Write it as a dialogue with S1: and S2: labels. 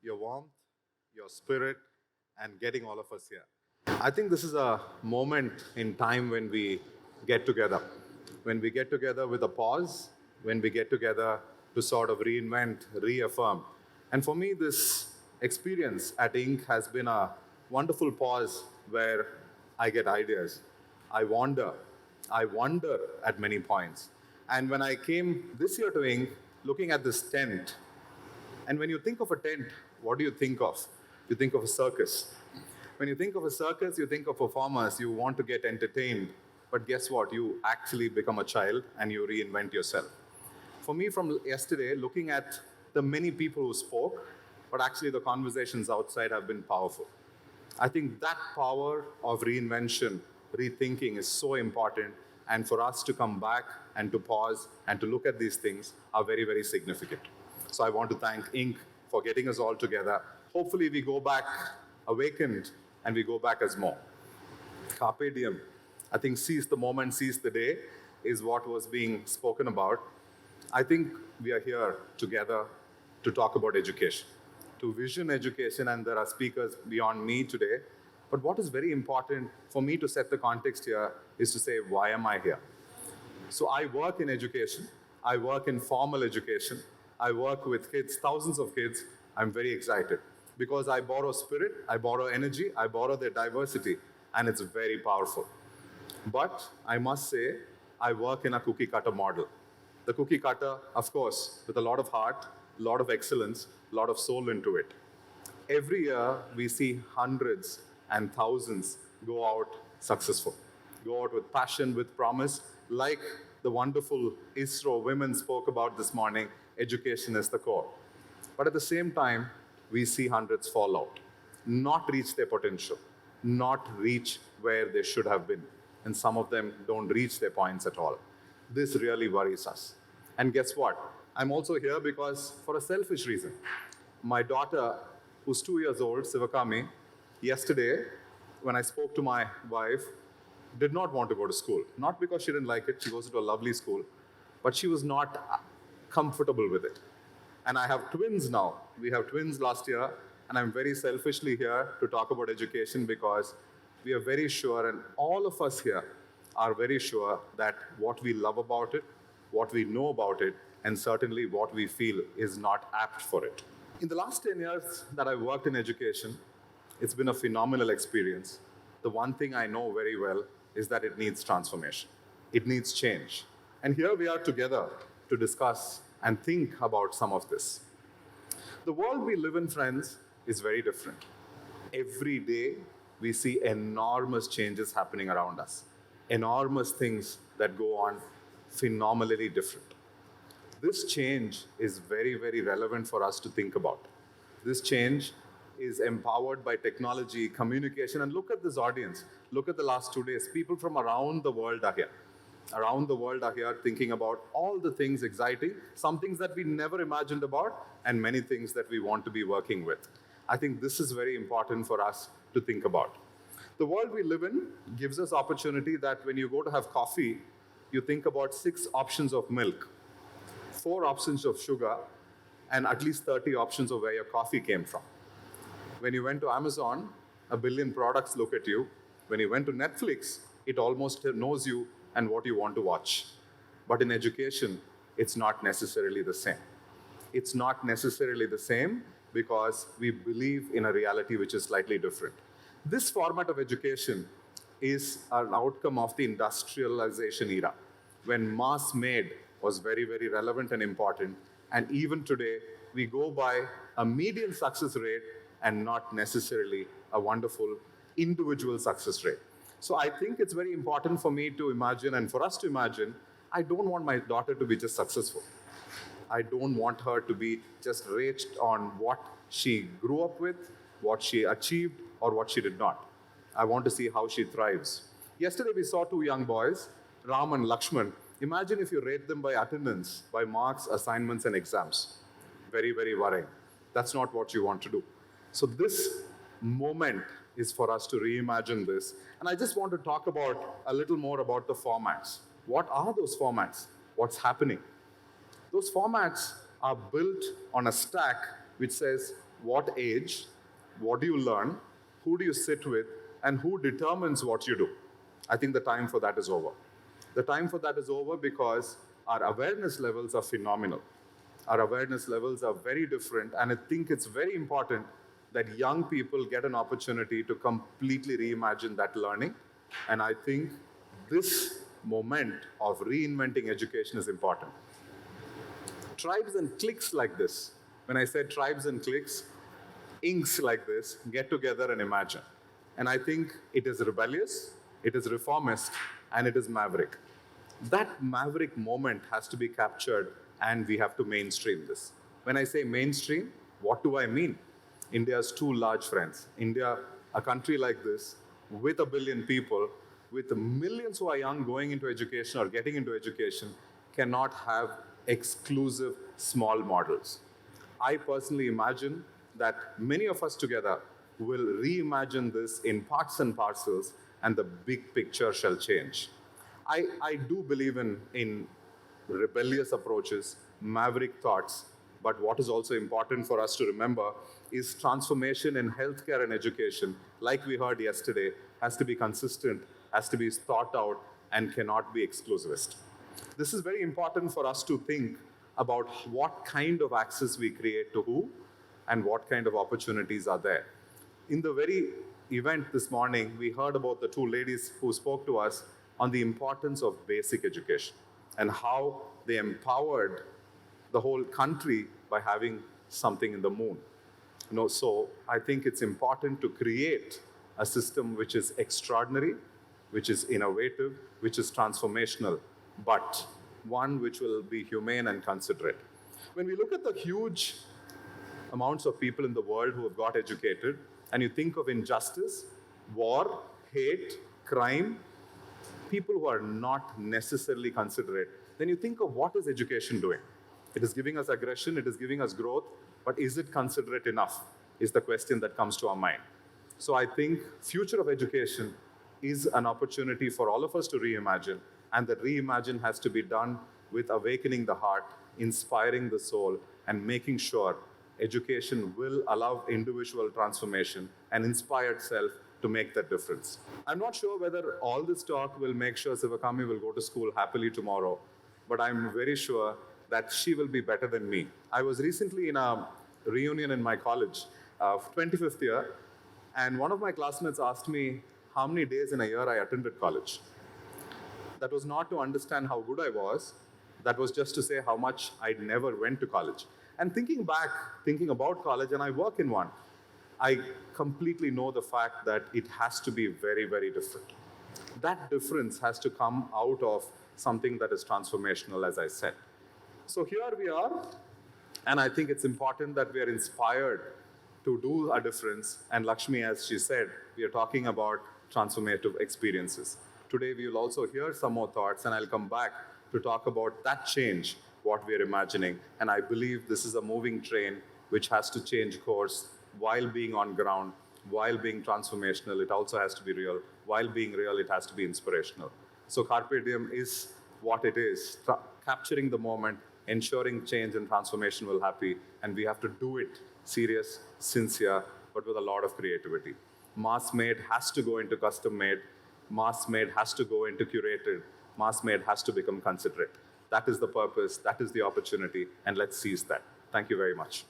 S1: your warmth, your spirit, and getting all of us here. I think this is a moment in time when we get together. When we get together with a pause, when we get together to sort of reinvent, reaffirm. And for me, this experience at INK has been a wonderful pause where I get ideas. I wonder at many points. And when I came this year to INK, looking at this tent, and when you think of a tent, what do you think of? You think of a circus. When you think of a circus, you think of performers, you want to get entertained. But guess what? You actually become a child and you reinvent yourself. For me, from yesterday, looking at the many people who spoke, but actually the conversations outside have been powerful. I think that power of reinvention, rethinking is so important. And for us to come back and to pause and to look at these things are very, very significant. So I want to thank INK for getting us all together. Hopefully we go back awakened and we go back as more. Carpe diem. I think seize the moment, seize the day is what was being spoken about. I think we are here together to talk about education, to vision education, and there are speakers beyond me today. But what is very important for me to set the context here is to say, why am I here? So I work in education. I work in formal education. I work with kids, thousands of kids. I'm very excited because I borrow spirit, I borrow energy, I borrow their diversity, and it's very powerful. But I must say, I work in a cookie cutter model. The cookie cutter, of course, with a lot of heart, a lot of excellence, a lot of soul into it. Every year, we see hundreds and thousands go out successful, go out with passion, with promise, like the wonderful ISRO women spoke about this morning, education is the core. But at the same time, we see hundreds fall out, not reach their potential, not reach where they should have been. And some of them don't reach their points at all. This really worries us. And guess what? I'm also here because for a selfish reason. My daughter, who's 2 years old, Sivakami, yesterday, when I spoke to my wife, did not want to go to school. Not because she didn't like it, she goes to a lovely school, but she was not comfortable with it. And I have twins now. We have twins last year, and I'm very selfishly here to talk about education because we are very sure, and all of us here are very sure that what we love about it, what we know about it, and certainly what we feel is not apt for it. In the last 10 years that I've worked in education, it's been a phenomenal experience. The one thing I know very well is that it needs transformation. It needs change. And here we are together to discuss and think about some of this. The world we live in, friends, is very different. Every day, we see enormous changes happening around us. Enormous things that go on phenomenally different. This change is very, very relevant for us to think about. This change is empowered by technology, communication, and look at this audience. Look at the last 2 days. People from around the world are here. Around the world are here thinking about all the things exciting, some things that we never imagined about, and many things that we want to be working with. I think this is very important for us to think about. The world we live in gives us opportunity that when you go to have coffee, you think about 6 options of milk, 4 options of sugar, and at least 30 options of where your coffee came from. When you went to Amazon, 1 billion products look at you. When you went to Netflix, it almost knows you and what you want to watch. But in education, it's not necessarily the same. It's not necessarily the same because we believe in a reality which is slightly different. This format of education is an outcome of the industrialization era, when mass made was very, very relevant and important. And even today, we go by a median success rate and not necessarily a wonderful individual success rate. So I think it's very important for me to imagine, and for us to imagine, I don't want my daughter to be just successful. I don't want her to be just rated on what she grew up with, what she achieved, or what she did not. I want to see how she thrives. Yesterday we saw 2 young boys, Ram and Lakshman. Imagine if you rate them by attendance, by marks, assignments, and exams. Very, very worrying. That's not what you want to do. So this moment is for us to reimagine this. And I just want to talk about a little more about the formats. What are those formats? What's happening? Those formats are built on a stack which says what age, what do you learn, who do you sit with, and who determines what you do. I think the time for that is over. The time for that is over because our awareness levels are phenomenal. Our awareness levels are very different, and I think it's very important that young people get an opportunity to completely reimagine that learning. And I think this moment of reinventing education is important. Tribes and cliques like this, when I said tribes and cliques, inks like this get together and imagine. And I think it is rebellious, it is reformist, and it is maverick. That maverick moment has to be captured, and we have to mainstream this. When I say mainstream, what do I mean? India's two large friends. India, a country like this, with 1 billion people, with millions who are young going into education or getting into education, cannot have exclusive small models. I personally imagine that many of us together will reimagine this in parts and parcels, and the big picture shall change. I do believe in rebellious approaches, maverick thoughts, but what is also important for us to remember is transformation in healthcare and education, like we heard yesterday, has to be consistent, has to be thought out, and cannot be exclusivist. This is very important for us to think about what kind of access we create to who and what kind of opportunities are there. In the very event this morning, we heard about the two ladies who spoke to us on the importance of basic education and how they empowered the whole country by having something in the moon. So I think it's important to create a system which is extraordinary, which is innovative, which is transformational, but one which will be humane and considerate. When we look at the huge amounts of people in the world who have got educated, and you think of injustice, war, hate, crime, people who are not necessarily considerate, then you think of what is education doing? It is giving us aggression, it is giving us growth, but is it considerate enough is the question that comes to our mind. So I think future of education is an opportunity for all of us to reimagine, and that reimagine has to be done with awakening the heart, inspiring the soul, and making sure education will allow individual transformation and inspired self to make that difference. I'm not sure whether all this talk will make sure Sivakami will go to school happily tomorrow, but I'm very sure that she will be better than me. I was recently in a reunion in my college, 25th year, and one of my classmates asked me how many days in a year I attended college. That was not to understand how good I was, that was just to say how much I never went to college. And thinking back, thinking about college, and I work in one, I completely know the fact that it has to be very, very different. That difference has to come out of something that is transformational, as I said. So here we are, and I think it's important that we are inspired to do a difference. And Lakshmi, as she said, we are talking about transformative experiences. Today we will also hear some more thoughts, and I'll come back to talk about that change, what we are imagining. And I believe this is a moving train which has to change course while being on ground, while being transformational. It also has to be real. While being real, it has to be inspirational. So Carpe Diem is what it is, capturing the moment, ensuring change and transformation will happen, and we have to do it serious, sincere, but with a lot of creativity. Mass-made has to go into custom-made, mass-made has to go into curated, mass-made has to become considerate. That is the purpose, that is the opportunity, and let's seize that. Thank you very much.